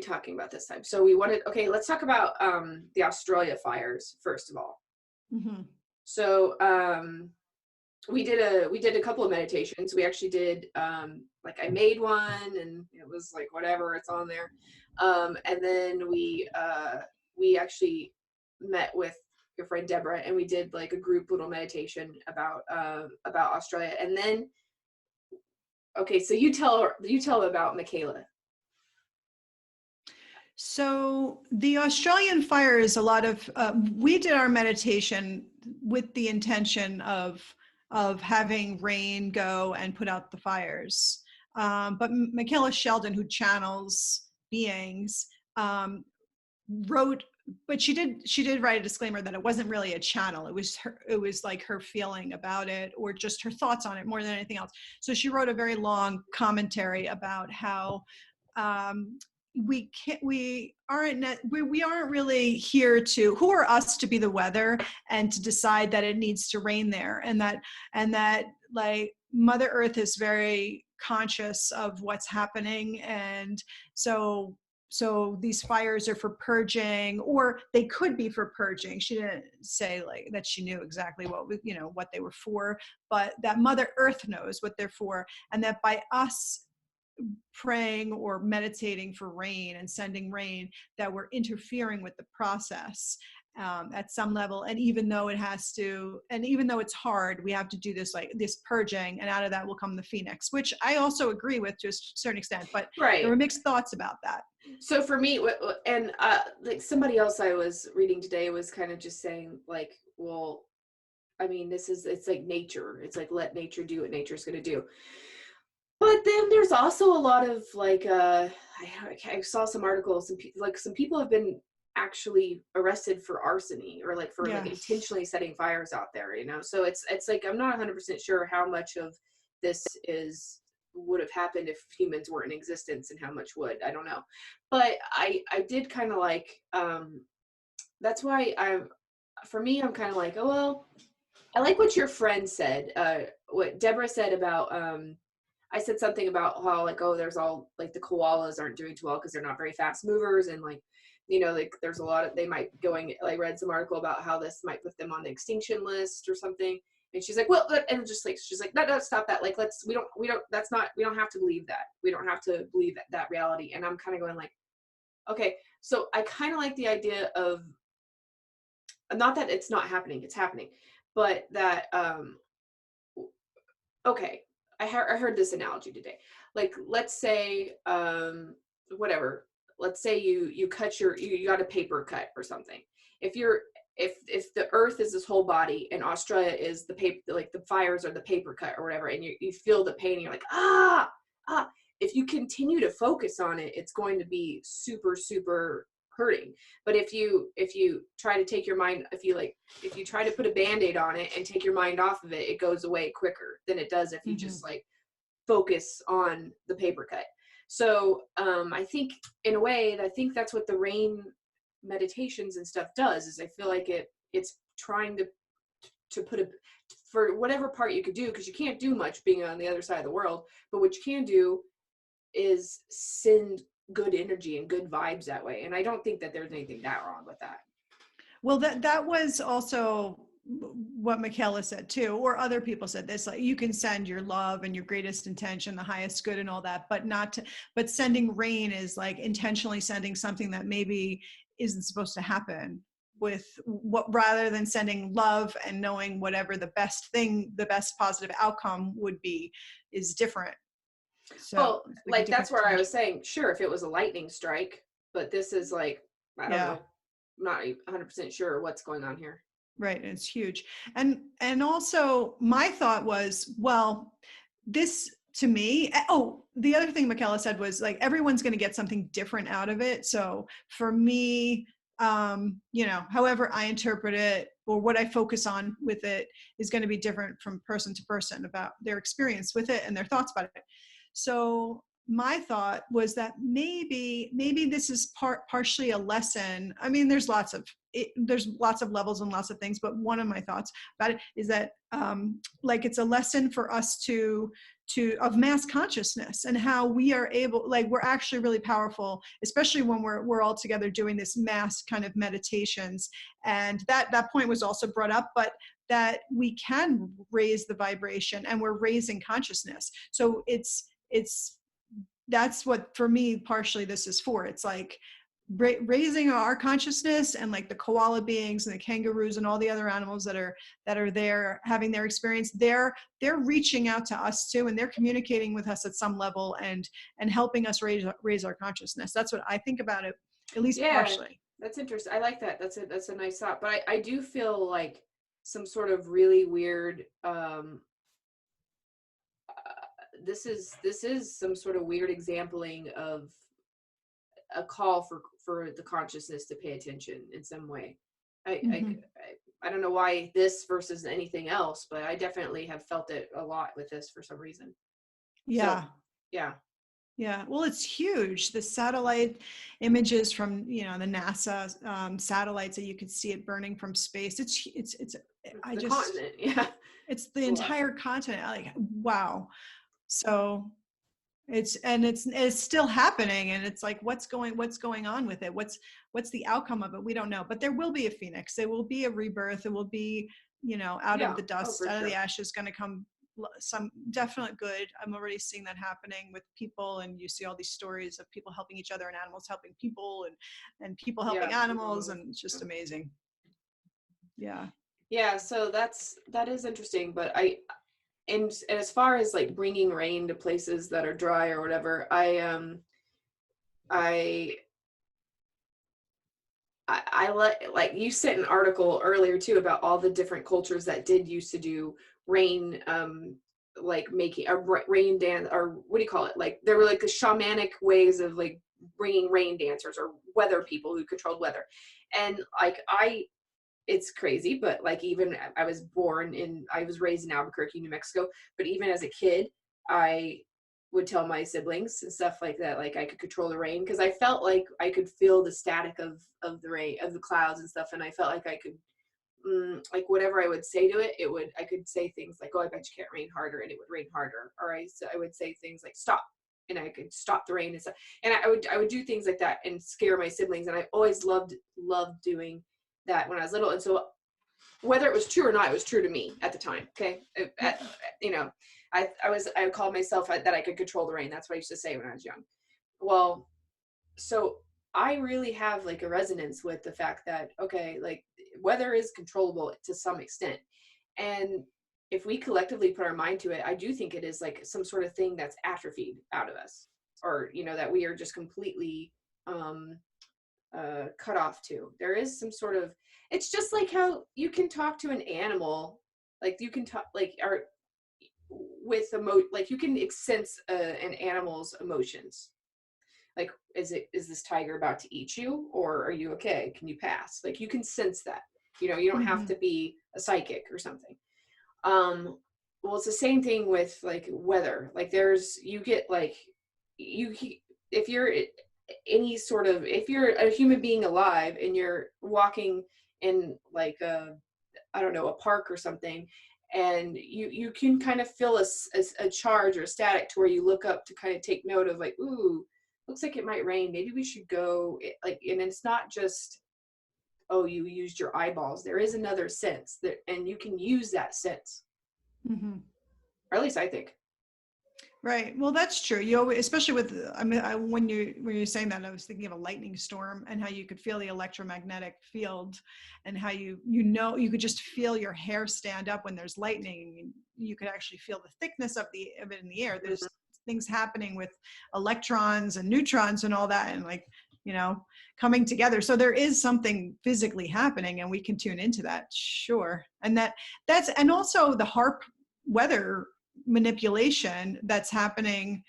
talking about this time? So okay, let's talk about the Australia fires first of all. Mm-hmm. So we did a couple of meditations. We actually did like I made one and it was like whatever, it's on there. And then we actually met with your friend Deborah and we did like a group little meditation about Australia. And then okay, so you tell about Michaela. So the Australian fire is a lot of, we did our meditation with the intention of having rain go and put out the fires. But Michaela Sheldon, who channels beings, wrote, but she did write a disclaimer that it wasn't really a channel. It was like her feeling about it or just her thoughts on it more than anything else. So she wrote a very long commentary about how we aren't really here to, who are us to be the weather and to decide that it needs to rain there, and that like Mother Earth is very conscious of what's happening. And so these fires are for purging, or they could be for purging. She didn't say like that she knew exactly what they were for, but that Mother Earth knows what they're for, and that by us praying or meditating for rain and sending rain, that we're interfering with the process at some level. And even though it's hard, we have to do this purging, and out of that will come the phoenix, which I also agree with to a certain extent, but right. There were mixed thoughts about that. So for me, and like somebody else I was reading today was kind of just saying like, well, I mean, it's like nature. It's like, let nature do what nature's going to do. But then there's also a lot of like, I saw some articles, and some people have been actually arrested for arson or like for like intentionally setting fires out there, So it's like, I'm not 100% sure how much of this would have happened if humans weren't in existence and how much would, I don't know. But I did kind of like, that's why for me, I'm kind of like, oh, well, I like what your friend said, what Deborah said about, I said something about how like, oh, there's all like the koalas aren't doing too well because they're not very fast movers, and like, like there's a lot of, they might I read some article about how this might put them on the extinction list or something. And she's like, well, and just like, she's like, no, stop that. Like, we don't have to believe that. We don't have to believe that reality. And I'm kind of going like, okay, so I kind of like the idea of, not that it's not happening, it's happening, but that, okay, I heard this analogy today. Like, let's say, whatever, let's say you cut you got a paper cut or something. If the earth is this whole body and Australia is the paper, like the fires are the paper cut or whatever, and you feel the pain and you're like, if you continue to focus on it, it's going to be super, super hurting. But if you try to take your mind, if you try to put a Band-Aid on it and take your mind off of it, it goes away quicker than it does if you just like focus on the paper cut. So I think in a way, I think that's what the rain meditations and stuff does, is I feel like it's trying to put for whatever part you could do, because you can't do much being on the other side of the world, but what you can do is send good energy and good vibes that way. And I don't think that there's anything that wrong with that. Well, that was also what Michaela said too, or other people said this, like you can send your love and your greatest intention, the highest good and all that, but sending rain is like intentionally sending something that maybe isn't supposed to happen, with what, rather than sending love and knowing whatever the best positive outcome would be is different. So well, like that's where I was saying, sure, if it was a lightning strike, but this is like, I don't know, I'm not 100% sure what's going on here. Right, and it's huge. And also my thought was, well, this to me, the other thing Michaela said was like, everyone's going to get something different out of it. So for me, however I interpret it or what I focus on with it is going to be different from person to person about their experience with it and their thoughts about it. So my thought was that maybe this is partially a lesson. I mean, there's lots of there's lots of levels and lots of things, but one of my thoughts about it is that like it's a lesson for us to of mass consciousness, and how we are able, like we're actually really powerful, especially when we're all together doing this mass kind of meditations. And that point was also brought up, but that we can raise the vibration, and we're raising consciousness. So it's that's what, for me, partially this is for. It's like raising our consciousness, and like the koala beings and the kangaroos and all the other animals that are there having their experience, they're reaching out to us too, and they're communicating with us at some level, and helping us raise our consciousness. That's what I think about it, at least Yeah, partially. that's interesting. I like that. That's a nice thought. But I do feel like some sort of really weird this is some sort of weird exampling of a call for the consciousness to pay attention in some way. I, I, Hmm. I don't know why this versus anything else, but I definitely have felt it a lot with this for some reason. So, Yeah. yeah, Yeah, well, it's huge. The satellite images from, the NASA satellites, that you could see it burning from space. I the just, continent, yeah, it's the it's a lot. entire continent. Like, wow. So it's still happening, and it's like, what's going on with it? What's the outcome of it? We don't know. But there will be a phoenix. There will be a rebirth. It will be, out of Yeah, the oh, dust, for out of the sure. ashes, going to come some definite good. I'm already seeing that happening with people, and you see all these stories of people helping each other, and animals helping people, and people helping Yeah, animals, and it's just amazing. Yeah. yeah. So that is interesting, but and as far as like bringing rain to places that are dry or whatever, I I like you sent an article earlier too about all the different cultures that did used to do rain, like making a rain dance, or what do you call it? Like there were like the shamanic ways of like bringing rain dancers or weather people who controlled weather, and like it's crazy, but like even I was raised in Albuquerque, New Mexico, but even as a kid, I would tell my siblings and stuff like that, like I could control the rain because I felt like I could feel the static of the rain, of the clouds and stuff, and I felt like I could like whatever I would say to it, I could say things like, "Oh, I bet you can't rain harder," and it would rain harder, or I would say things like "stop," and I could stop the rain and stuff, and I would do things like that and scare my siblings, and I always loved doing that when I was little, and so whether it was true or not, it was true to me at the time. Okay, Yeah. you know, I called myself that I could control the rain. That's what I used to say when I was young. Well, so I really have like a resonance with the fact that okay, like weather is controllable to some extent, and if we collectively put our mind to it, I do think it is like some sort of thing that's atrophied out of us, or that we are just completely um cut off to. There is some sort of, it's just like how you can talk to an animal, like you can talk like or with like you can sense an animal's emotions, like is this tiger about to eat you, or are you okay, can you pass, like you can sense that, you don't have Hmm. to be a psychic or something. um well, it's the same thing with like weather, like there's you get like you if you're any sort of, if you're a human being alive and you're walking in like I don't know, a park or something, and you can kind of feel a charge or a static to where you look up to kind of take note of like, ooh, looks like it might rain, maybe we should go, like, and it's not just, oh, you used your eyeballs, there is another sense that, and you can use that sense, Hmm. or at least I think. Right. Well, that's true. You always, especially with, I mean, when you're saying that, I was thinking of a lightning storm, and how you could feel the electromagnetic field, and how you could just feel your hair stand up when there's lightning. You could actually feel the thickness of it in the air. Mhm. There's things happening with electrons and neutrons and all that, and like, coming together. So there is something physically happening, and we can tune into that. Sure. And and also the HARP weather manipulation that's happening.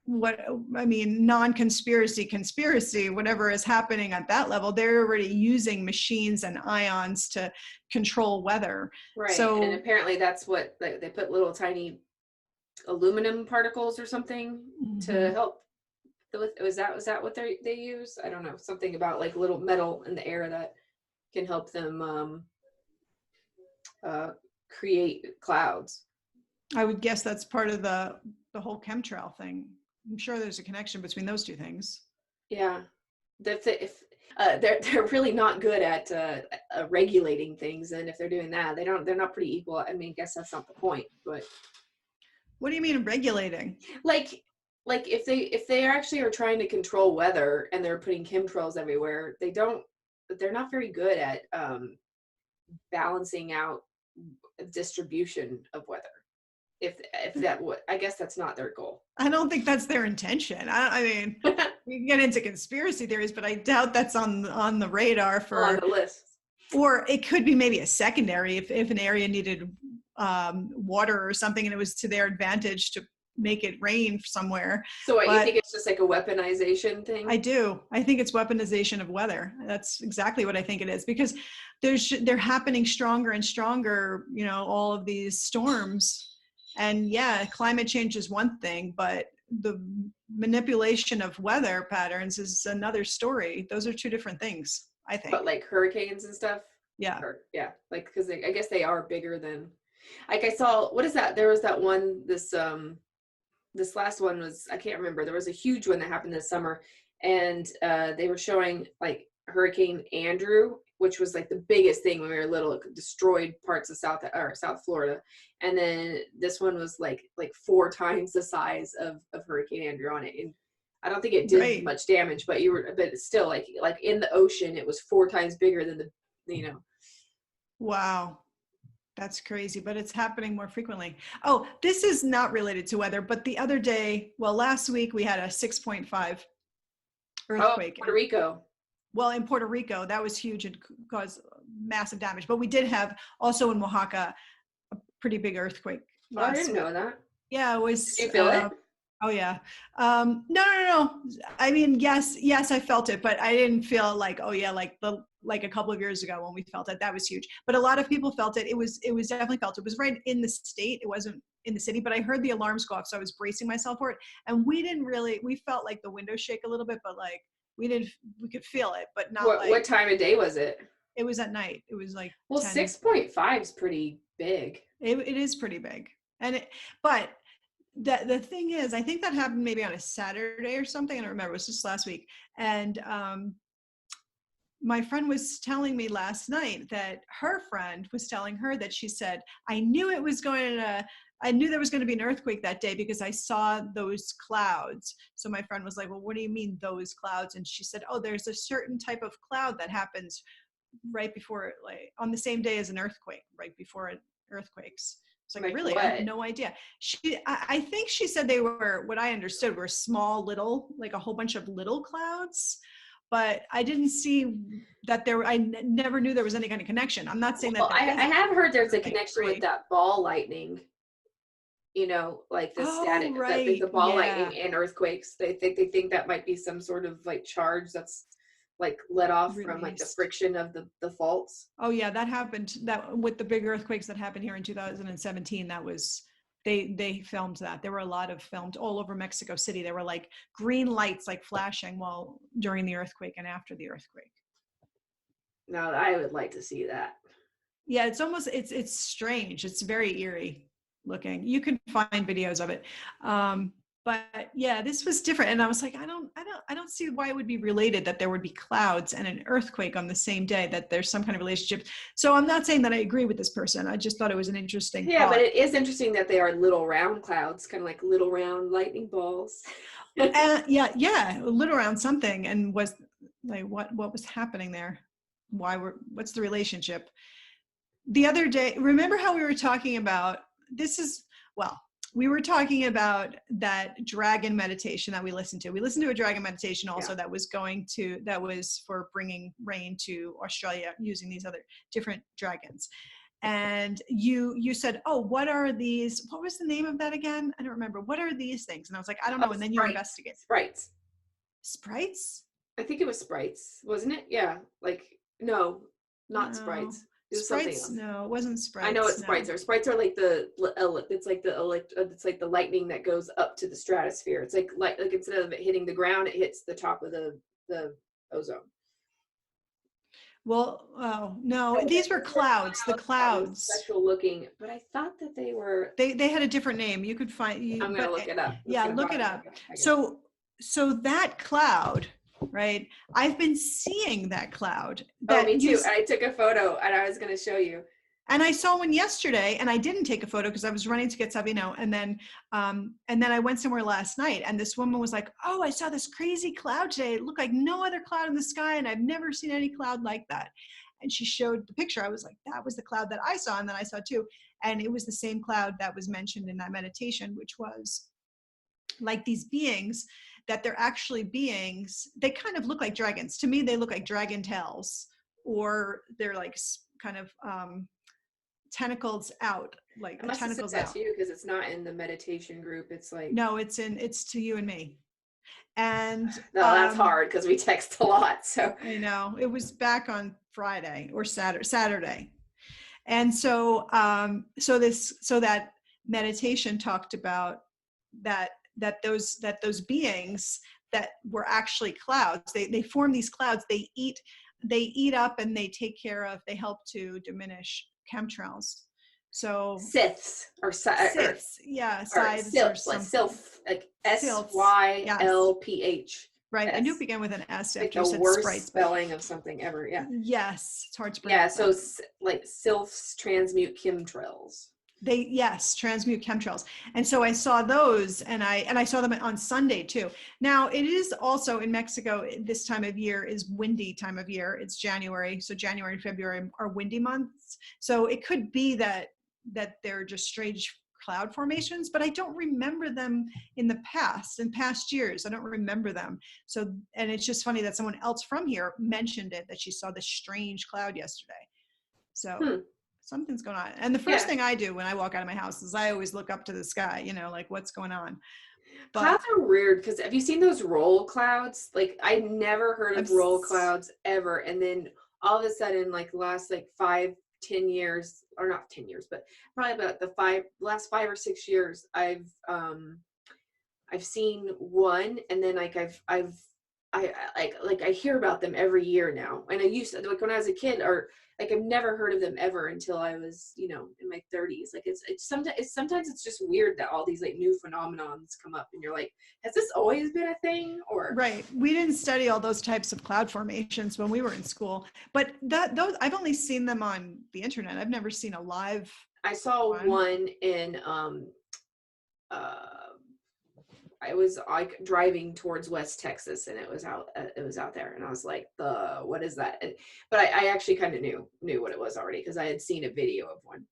What I mean, conspiracy, whatever is happening at that level, they're already using machines and ions to control weather. Right, and So apparently that's what they put little tiny aluminum particles or something to Hmm. help. Was that what they use? I don't know. Something about like little metal in the air that can help them uh, create clouds. I would guess that's part of the whole chemtrail thing. I'm sure there's a connection between those two things. Yeah, if they're really not good at regulating things, and if they're doing that, they're not pretty equal. I mean, I guess that's not the point, but What do you mean regulating? like if they actually are trying to control weather and they're putting chemtrails everywhere, they're not very good at balancing out distribution of weather. If that would, I guess that's not their goal. I don't think that's their intention. I mean, we can get into conspiracy theories, but I doubt that's on the radar On for, the list. or it could be maybe a secondary if an area needed water or something and it was to their advantage to make it rain somewhere. So what, you But think it's just like a weaponization thing? I do. I think it's weaponization of weather. That's exactly what I think it is, because they're happening stronger and stronger, all of these storms. And yeah, climate change is one thing, but the manipulation of weather patterns is another story. Those are two different things, I think. But like hurricanes and stuff? Yeah. Or yeah, like because I guess they are bigger than, like I saw, what is that? There was that one, this last one was, I can't remember. There was a huge one that happened this summer, and they were showing like Hurricane Andrew, which was like the biggest thing when we were little. It destroyed parts of South Florida, and then this one was like 4 times the size of Hurricane Andrew on it. And I don't think it did Right. much damage, but still like in the ocean, it was 4 times bigger than the you know. Wow. That's crazy, but it's happening more frequently. Oh, this is not related to weather, but the other day, well, last week we had a 6.5 Oh, earthquake. Puerto Rico. Well, in Puerto Rico, that was huge and caused massive damage. But we did have also in Oaxaca a pretty big earthquake Oh, I last didn't know week. that. Yeah, it Did was. you feel it? Oh yeah. No, no, no. I mean, yes, I felt it, but I didn't feel like, oh yeah, like a couple of years ago when we felt it. That was huge. But a lot of people felt it. It was definitely felt. It was right in the state. It wasn't in the city, but I heard the alarms go off, so I was bracing myself for it. And we felt like the windows shake a little bit, but like we could feel it, but not What like time of day was it? it was at night. It was like Well, 10. 6.5 is pretty big. It is pretty big. But the thing is, I think that happened maybe on a Saturday or something. I don't remember. It was just last week. And my friend was telling me last night that her friend was telling her that she said, I knew there was going to be an earthquake that day because I saw those clouds. So my friend was like, well, what do you mean those clouds? And she said, oh, there's a certain type of cloud that happens right before, like on the same day as an earthquake, right before it earthquakes. It's like, Like really? I had what? no idea. I think she said they were, what I understood were small, little, like a whole bunch of little clouds, but I didn't see that never knew there was any kind of connection. I'm not saying that Well, there I isn't. have heard there's a I connection with agree. that ball lightning. Like the Oh, static, the right. ball Yeah. lightning and earthquakes. They think that might be some sort of like charge that's like let off from like the Released. friction of the faults. Oh yeah, that happened. That with the big earthquakes that happened here in 2017, that was they filmed that. There were a lot of filmed all over Mexico City. There were like green lights like flashing while during the earthquake and after the earthquake. Now I would like to see that. Yeah, it's strange. It's very eerie looking. You can find videos of it. But yeah, this was different. And I was like, I don't see why it would be related that there would be clouds and an earthquake on the same day, that there's some kind of relationship. So I'm not saying that I agree with this person. I just thought it was an interesting Yeah, but thought. it is interesting that they are little round clouds, kind of like little round lightning balls. Yeah, lit around something and was like, what was happening there? What's the relationship? The other day, remember how we were talking about we were talking about that dragon meditation that we listened to. We listened to a dragon meditation also Yeah. that was for bringing rain to Australia using these other different dragons. And you said, oh, what are these? What was the name of that again? I don't remember. What are these things? And I was like, I don't know. Oh, And then you investigate. sprites. Sprites? I think it was sprites, wasn't it? Yeah. Like no, not No. sprites. It was something Sprites? else. No, it wasn't I know what sprites. No. sprites are. Sprites are like it's like the lightning that goes up to the stratosphere. It's like instead of it hitting the ground, it hits the top of the ozone. Well, oh no, No, these were these were clouds. The clouds that were clouds. special looking, but I thought that they were. They had a different name. You could find you, I'm gonna but look it up. Let's yeah, get a look it bottom. up. I got it. So that cloud, right? I've been seeing that cloud. Oh, That me you too. I took a photo and I was gonna show you. And I saw one yesterday, and I didn't take a photo because I was running to get Savino. And then I went somewhere last night, and this woman was like, "Oh, I saw this crazy cloud today. It looked like no other cloud in the sky, and I've never seen any cloud like that." And she showed the picture. I was like, "That was the cloud that I saw," and then I saw too, and it was the same cloud that was mentioned in that meditation, which was like these beings that they're actually beings. They kind of look like dragons. To me, they look like dragon tails, or they're like kind of tentacles out, like I must have said tentacles that out. to you because it's not in the meditation group. It's like No, it's to you and me. And no, that's hard because we text a lot. So I know it was back on Friday or Saturday. And so that meditation talked about that those beings that were actually clouds, they form these clouds, they eat up, and they take care of, they help to diminish chemtrails. So Siths or Sylphs, yeah, scythes or Sylphs, like something. Sylph, like Sylphs, yes, Sylphs. right. I knew it began with an S Like after you the said worst sprites, but spelling of something ever. Yeah. yes, it's hard to Yeah. pronounce So that. like Sylphs transmute chemtrails. Yes, transmute chemtrails. And so I saw those, and I saw them on Sunday too. Now it is also in Mexico, this time of year is windy time of year. It's January. So January and February are windy months. So it could be that they're just strange cloud formations, but I don't remember them in past years. I don't remember them. So, and it's just funny that someone else from here mentioned it, that she saw this strange cloud yesterday. So something's going on. And the first thing I do when I walk out of my house is I always look up to the sky, like what's going on. But clouds are weird because have you seen those roll clouds? Like I never heard of roll clouds ever. And then all of a sudden, like last like 5-10 years, or not 10 years, but probably about the last 5 or 6 years, I've seen one, and then like I hear about them every year now. And I used to, like when I was a kid, or like I've never heard of them ever until I was, in my 30s. Like it's sometimes it's just weird that all these like new phenomenons come up and you're like, has this always been a thing? Or right. We didn't study all those types of cloud formations when we were in school, but those I've only seen them on the internet. I've never seen a live. I saw one in I was like driving towards West Texas, and it was out there, and I was like, what is that? But I actually kind of knew what it was already because I had seen a video of one.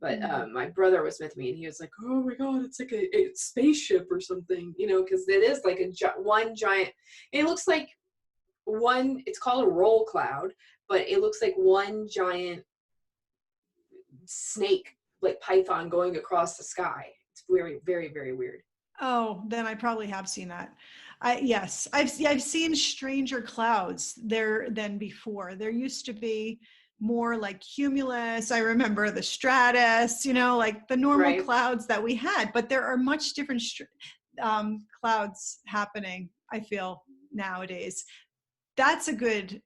But my brother was with me, and he was like, oh my God, it's like a spaceship or something, because it is like one giant, it looks like one, it's called a roll cloud, but it looks like one giant snake, like python, going across the sky. It's very, very, very weird. Oh, then I probably have seen that. Yes, I've seen stranger clouds there than before. There used to be more like cumulus. I remember the stratus, like the normal clouds that we had, but there are much different clouds happening, I feel, nowadays. That's a good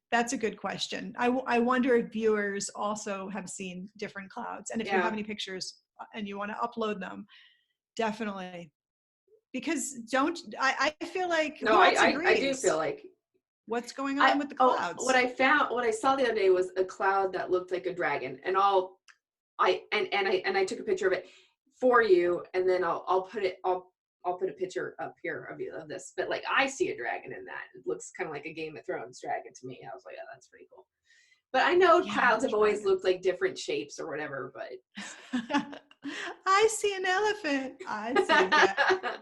question. I wonder if viewers also have seen different clouds, and if you have any pictures and you want to upload them, definitely. Because I feel like no, I do feel like what's going on with the clouds. What I saw the other day was a cloud that looked like a dragon, and I took a picture of it for you, and then I'll put a picture up here of this. But like I see a dragon in that. It looks kind of like a Game of Thrones dragon to me. I was like, oh, that's pretty cool. But I know clouds have always looked like different shapes or whatever. But I see an elephant. I see that.